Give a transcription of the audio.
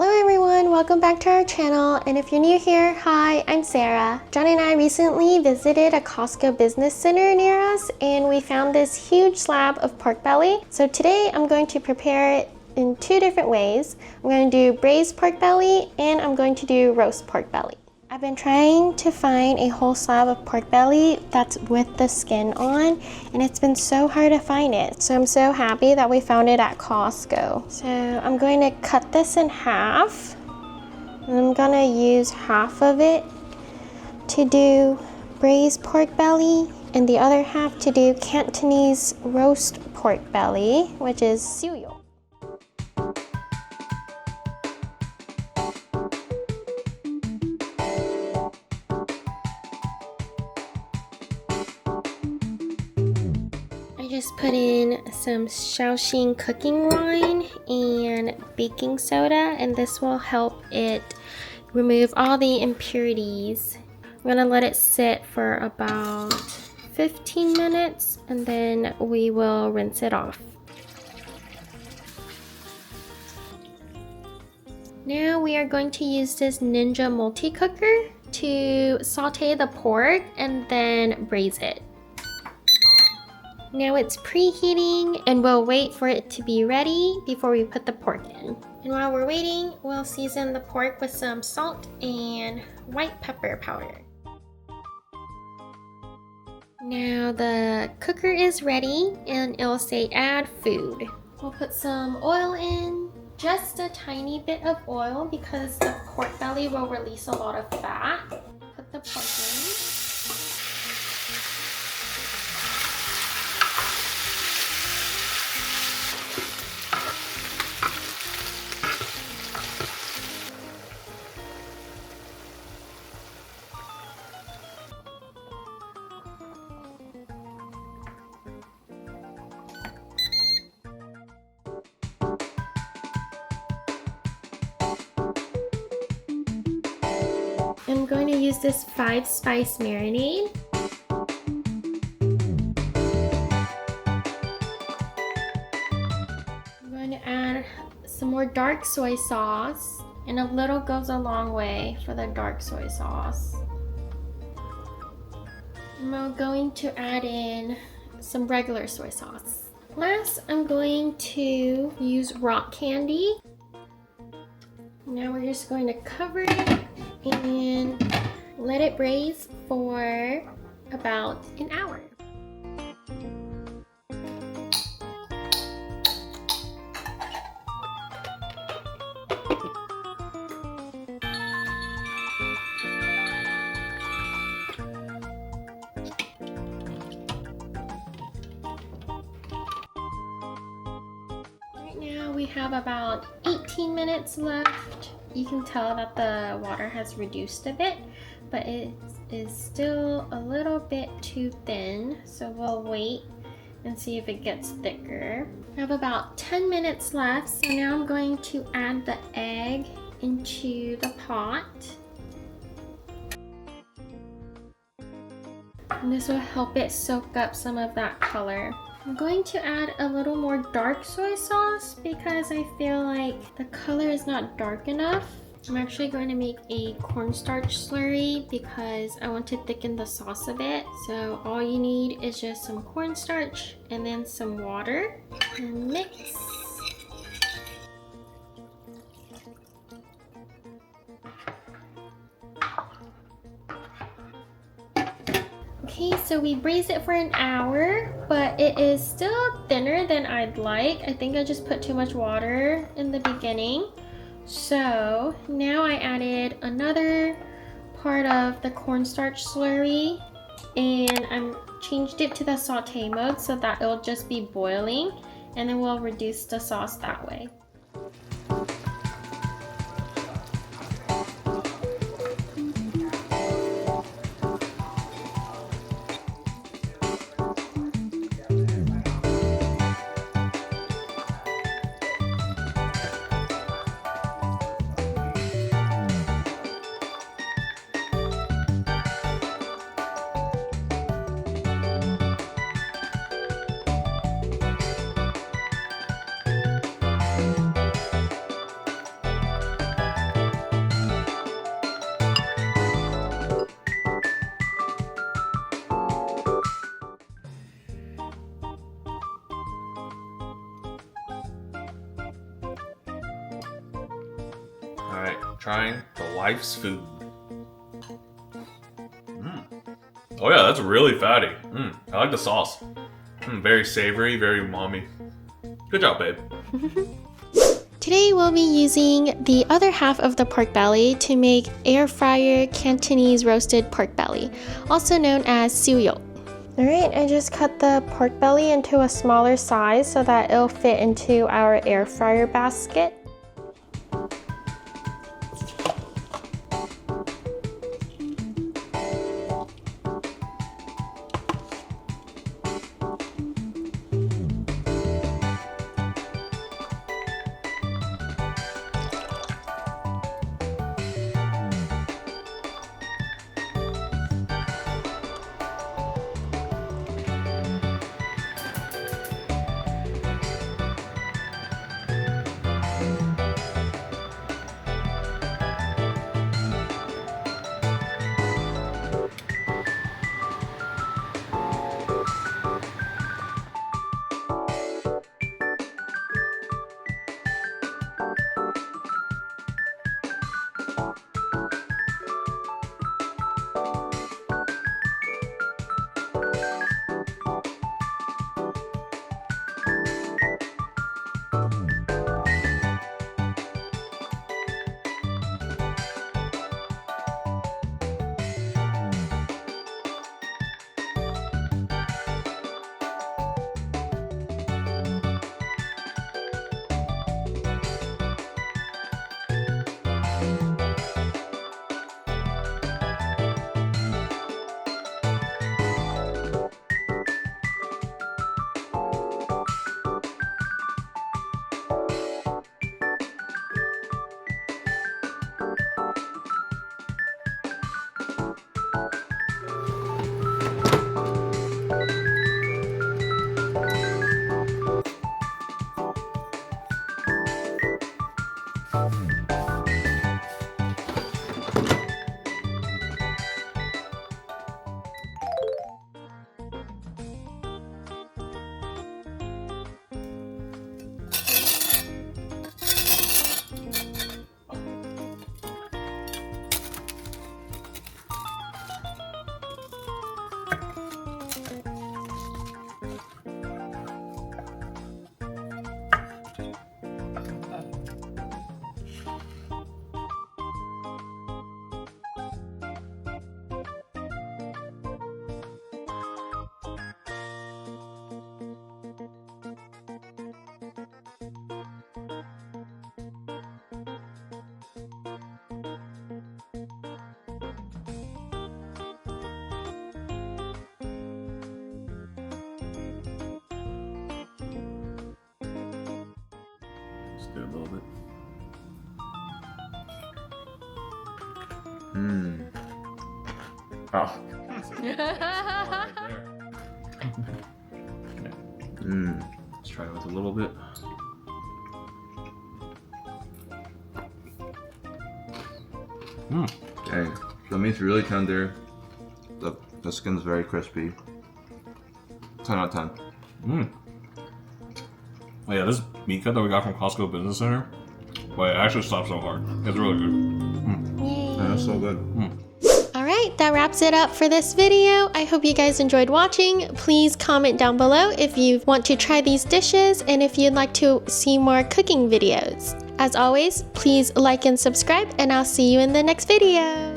Hello everyone, welcome back to our channel, and if you're new here, hi, I'm Sarah. John and I recently visited a Costco Business Center near us and we found this huge slab of pork belly. So today I'm going to prepare it in two different ways. I'm going to do braised pork belly and I'm going to do roast pork belly. I've been trying to find a whole slab of pork belly that's with the skin on, and it's been so hard to find it. So I'm so happy that we found it at Costco. So I'm going to cut this in half, and I'm gonna use half of it to do braised pork belly, and the other half to do Cantonese roast pork belly, which is Siu Yuk. Just put in some Shaoxing cooking wine and baking soda, and this will help it remove all the impurities. I'm gonna let it sit for about 15 minutes and then we will rinse it off. Now we are going to use this Ninja multi-cooker to saute the pork and then braise it. Now it's preheating and we'll wait for it to be ready before we put the pork in. And while we're waiting, we'll season the pork with some salt and white pepper powder. Now the cooker is ready and it'll say add food. We'll put some oil in, just a tiny bit of oil because the pork belly will release a lot of fat. Put the pork in. I'm going to use this 5-spice marinade. I'm going to add some more dark soy sauce, and a little goes a long way for the dark soy sauce. I'm going to add in some regular soy sauce. Last, I'm going to use rock candy. Now we're just going to cover it and let it braise for about an hour. Right now we have about 18 minutes left. You can tell that the water has reduced a bit, but it is still a little bit too thin, so we'll wait and see if it gets thicker. I have about 10 minutes left, so now I'm going to add the egg into the pot. And this will help it soak up some of that color. I'm going to add a little more dark soy sauce because I feel like the color is not dark enough. I'm actually going to make a cornstarch slurry because I want to thicken the sauce a bit. So all you need is just some cornstarch and then some water and mix. Okay, so we braised it for an hour, but it is still thinner than I'd like. I think I just put too much water in the beginning. So now I added another part of the cornstarch slurry and I changed it to the saute mode so that it'll just be boiling, and then we'll reduce the sauce that way. trying the wife's food. Oh yeah, that's really fatty. I like the sauce. Very savory, very umami. Good job, babe. Today we'll be using the other half of the pork belly to make air fryer Cantonese roasted pork belly, also known as Siu Yuk. Alright, I just cut the pork belly into a smaller size so that it'll fit into our air fryer basket. Just do a little bit. Oh. Let's try it with a little bit. Okay, the meat's really tender. The skin's very crispy. 10 out of 10. Oh yeah, this meat cut that we got from Costco Business Center, well, it actually slaps so hard. It's really good. Yeah, that's so good. Alright, that wraps it up for this video. I hope you guys enjoyed watching. Please comment down below if you want to try these dishes and if you'd like to see more cooking videos. As always, please like and subscribe, and I'll see you in the next video.